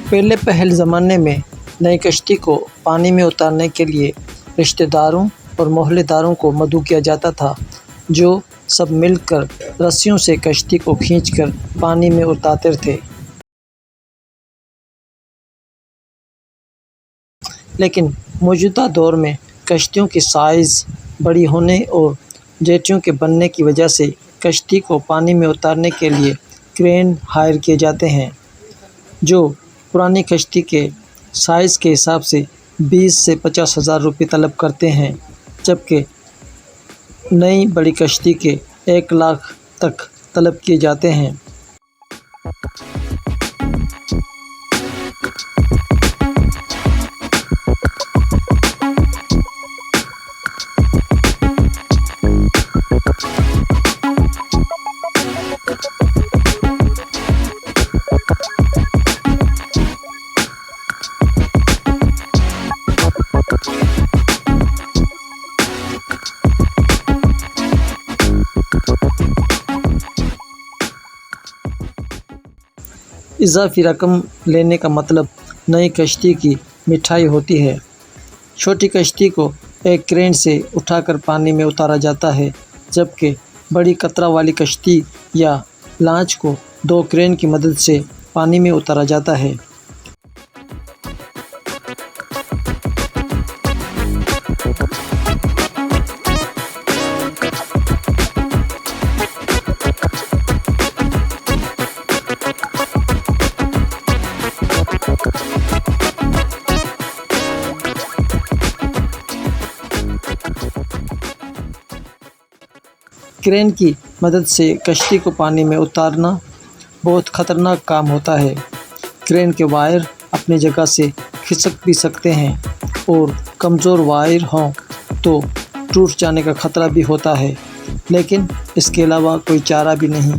پہلے پہل زمانے میں نئی کشتی کو پانی میں اتارنے کے لیے رشتہ داروں اور محلے داروں کو مدعو کیا جاتا تھا، جو سب مل کر رسیوں سے کشتی کو کھینچ کر پانی میں اتارتے تھے۔ لیکن موجودہ دور میں کشتیوں کی سائز بڑی ہونے اور جیٹیوں کے بننے کی وجہ سے کشتی کو پانی میں اتارنے کے لیے کرین ہائر کیے جاتے ہیں، جو پرانی کشتی کے سائز کے حساب سے 20 سے 50 ہزار روپے طلب کرتے ہیں، جبکہ نئی بڑی کشتی کے 1 لاکھ تک طلب کیے جاتے ہیں۔ اضافی رقم لینے کا مطلب نئی کشتی کی مٹھائی ہوتی ہے۔ چھوٹی کشتی کو ایک کرین سے اٹھا کر پانی میں اتارا جاتا ہے، جبکہ بڑی قطرہ والی کشتی یا لانچ کو 2 کرین کی مدد سے پانی میں اتارا جاتا ہے۔ کرین کی مدد سے کشتی کو پانی میں اتارنا بہت خطرناک کام ہوتا ہے۔ کرین کے وائر اپنی جگہ سے کھسک بھی سکتے ہیں اور کمزور وائر ہوں تو ٹوٹ جانے کا خطرہ بھی ہوتا ہے، لیکن اس کے علاوہ کوئی چارہ بھی نہیں۔